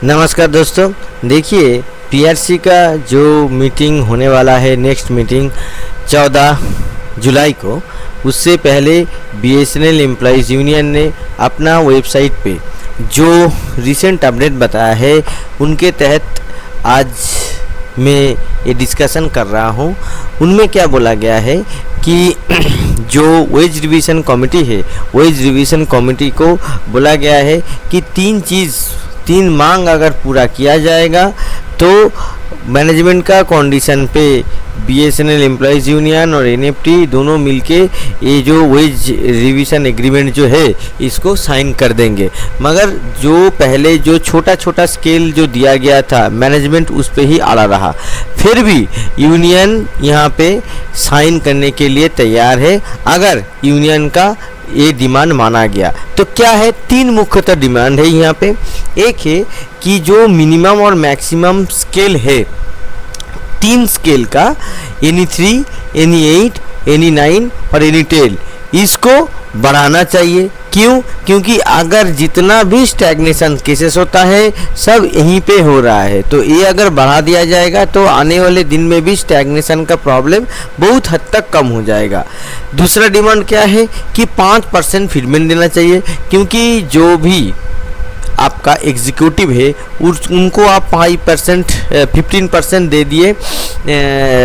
नमस्कार दोस्तों, देखिए पीआरसी का जो मीटिंग होने वाला है, नेक्स्ट मीटिंग 14 जुलाई को, उससे पहले बीएसएनएल एम्प्लॉइज़ यूनियन ने अपना वेबसाइट पे जो रिसेंट अपडेट बताया है उनके तहत आज मैं ये डिस्कशन कर रहा हूँ। उनमें क्या बोला गया है कि जो वेज रिवीजन कमेटी है, वेज रिवीजन कमेटी को बोला गया है कि तीन मांग अगर पूरा किया जाएगा तो मैनेजमेंट का कंडीशन पे बीएसएनएल एम्प्लॉइज़ यूनियन और एनएफटी दोनों मिलके ये जो वेज रिवीजन एग्रीमेंट जो है इसको साइन कर देंगे। मगर जो पहले जो छोटा स्केल जो दिया गया था, मैनेजमेंट उस पे ही अड़ा रहा। फिर भी यूनियन यहाँ पे साइन करने के लिए तैयार है अगर यूनियन का ये डिमांड माना गया। तो क्या है, तीन मुख्यतः डिमांड है यहाँ पे। एक है कि जो मिनिमम और मैक्सिमम स्केल है, 3 स्केल का एनी 3, एनी 8, एनी 9 और एनी 10, इसको बढ़ाना चाहिए। क्यों? क्योंकि अगर जितना भी स्टैग्नेशन केसेस होता है सब यहीं पे हो रहा है, तो ये अगर बढ़ा दिया जाएगा तो आने वाले दिन में भी स्टैग्नेशन का प्रॉब्लम बहुत हद तक कम हो जाएगा। दूसरा डिमांड क्या है कि 5% फीडबैक देना चाहिए, क्योंकि जो भी आपका एग्जीक्यूटिव है उनको आप 15% दे दिए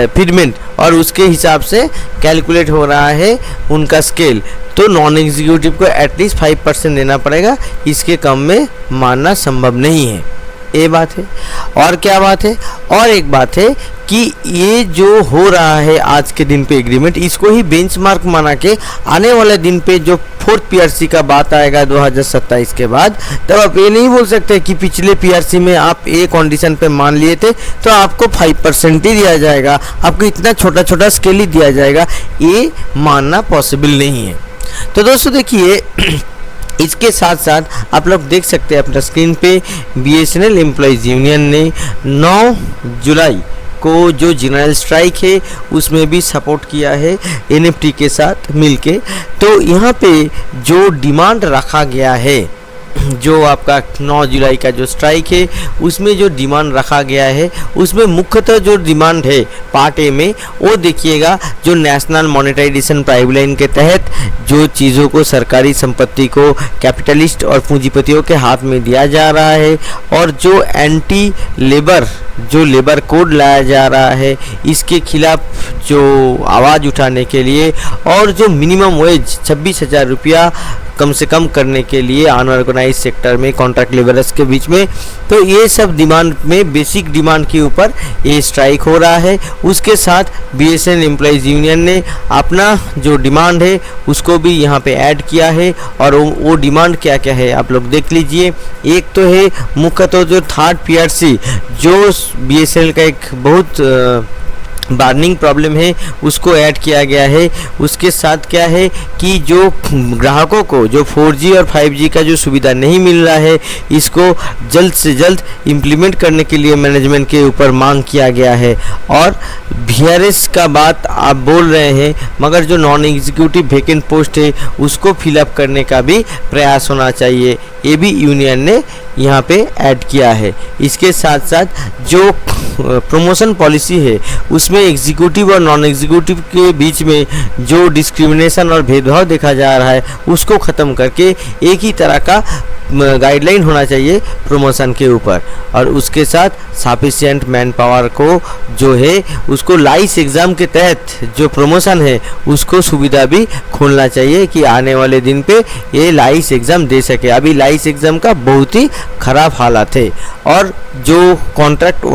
फीडबैक, और उसके हिसाब से कैलकुलेट हो रहा है उनका स्केल। तो नॉन एग्जीक्यूटिव को एटलीस्ट 5% देना पड़ेगा, इसके कम में मानना संभव नहीं है। ये बात है। और क्या बात है? और एक बात है कि ये जो हो रहा है आज के दिन पे एग्रीमेंट, इसको ही बेंचमार्क माना के आने वाले दिन पे जो 4th पीआरसी का बात आएगा 2027 के बाद, तब आप ये नहीं बोल सकते कि पिछले पीआरसी में आप ए कंडीशन पे मान लिए थे तो आपको 5% ही दिया जाएगा, आपको इतना छोटा स्केल ही दिया जाएगा। ये मानना पॉसिबल नहीं है। तो दोस्तों देखिए, इसके साथ साथ आप लोग देख सकते हैं अपना स्क्रीन पे, बीएसएनएल एम्प्लॉइज़ यूनियन ने 9 जुलाई को जो जनरल स्ट्राइक है उसमें भी सपोर्ट किया है एनएफटी के साथ मिलके। तो यहाँ पे जो डिमांड रखा गया है, जो आपका 9 जुलाई का जो स्ट्राइक है उसमें जो डिमांड रखा गया है, उसमें मुख्यतः जो डिमांड है पार्ट ए में, वो देखिएगा जो नेशनल मॉनेटाइजेशन पाइपलाइन के तहत जो चीज़ों को, सरकारी संपत्ति को कैपिटलिस्ट और पूंजीपतियों के हाथ में दिया जा रहा है, और जो एंटी लेबर जो लेबर कोड लाया जा रहा है, इसके खिलाफ जो आवाज़ उठाने के लिए, और जो मिनिमम वेज 26,000 रुपया कम से कम करने के लिए अनऑर्गेनाइज सेक्टर में कॉन्ट्रैक्ट लेबरर्स के बीच में, तो ये सब डिमांड में बेसिक डिमांड के ऊपर ये स्ट्राइक हो रहा है। उसके साथ बीएसएनएल एम्प्लॉइज़ यूनियन ने अपना जो डिमांड है उसको भी यहाँ पे ऐड किया है, और वो डिमांड क्या क्या है आप लोग देख लीजिए। एक तो है मुख्यतः जो 3rd पीआरसी, जो बीएसएनएल का एक बहुत बार्निंग प्रॉब्लम है, उसको ऐड किया गया है। उसके साथ क्या है कि जो ग्राहकों को जो 4G और 5G का जो सुविधा नहीं मिल रहा है, इसको जल्द से जल्द इम्प्लीमेंट करने के लिए मैनेजमेंट के ऊपर मांग किया गया है। और VRS का बात आप बोल रहे हैं, मगर जो नॉन एग्जीक्यूटिव वैकेंट पोस्ट है उसको फिलअप करने का भी प्रयास होना चाहिए, ये भी यूनियन ने यहाँ पे ऐड किया है। इसके साथ साथ जो प्रमोशन पॉलिसी है उसमें एग्जीक्यूटिव और नॉन एग्जीक्यूटिव के बीच में जो डिस्क्रिमिनेशन और भेदभाव देखा जा रहा है उसको ख़त्म करके एक ही तरह का गाइडलाइन होना चाहिए प्रमोशन के ऊपर। और उसके साथ सफिशिएंट मैन पावर को जो है उसको लाइस एग्ज़ाम के तहत जो प्रमोशन है उसको सुविधा भी खोलना चाहिए कि आने वाले दिन पे ये लाइस एग्ज़ाम दे सके। अभी लाइस एग्ज़ाम का बहुत ही ख़राब हालात है, और जो कॉन्ट्रैक्ट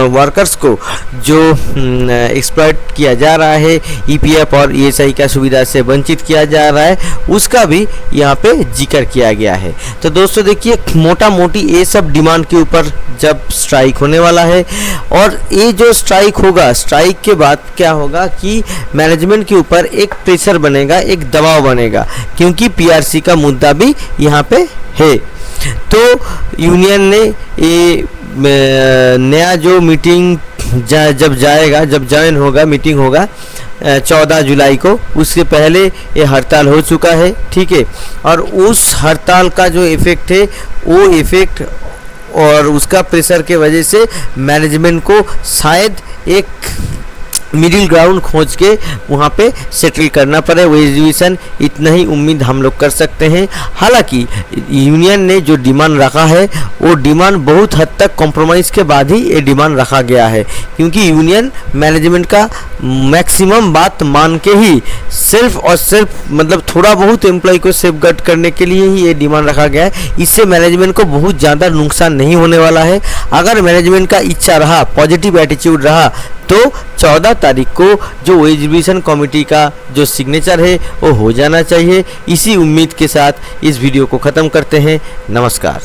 वर्कर्स को जो एक्सप्लॉइट किया जा रहा है, ईपीएफ और ईएसआई का सुविधा से वंचित किया जा रहा है, उसका भी यहाँ पे जिक्र किया गया है। तो दोस्तों देखिए, मोटा मोटी ये सब डिमांड के ऊपर जब स्ट्राइक होने वाला है, और ये जो स्ट्राइक होगा, स्ट्राइक के बाद क्या होगा कि मैनेजमेंट के ऊपर एक प्रेशर बनेगा, एक दबाव बनेगा, क्योंकि पीआरसी का मुद्दा भी यहाँ पे है। तो यूनियन ने ये नया जो मीटिंग जब ज्वाइन होगा, मीटिंग होगा 14 जुलाई को, उससे पहले ये हड़ताल हो चुका है, ठीक है। और उस हड़ताल का जो इफ़ेक्ट है वो इफ़ेक्ट और उसका प्रेशर के वजह से मैनेजमेंट को शायद एक मिडिल ग्राउंड खोज के वहाँ पे सेटल करना पड़े वो एग्जीबिशन, इतना ही उम्मीद हम लोग कर सकते हैं। हालांकि यूनियन ने जो डिमांड रखा है वो डिमांड बहुत हद तक कॉम्प्रोमाइज़ के बाद ही ये डिमांड रखा गया है, क्योंकि यूनियन मैनेजमेंट का मैक्सिमम बात मान के ही सिर्फ और सिर्फ मतलब थोड़ा बहुत एम्प्लॉय को सेफगार्ड करने के लिए ही ये डिमांड रखा गया है। इससे मैनेजमेंट को बहुत ज़्यादा नुकसान नहीं होने वाला है। अगर मैनेजमेंट का इच्छा रहा, पॉजिटिव एटीट्यूड रहा, तो 14 तारीख को जो एग्जीबिशन कमेटी का जो सिग्नेचर है वो हो जाना चाहिए। इसी उम्मीद के साथ इस वीडियो को ख़त्म करते हैं। नमस्कार।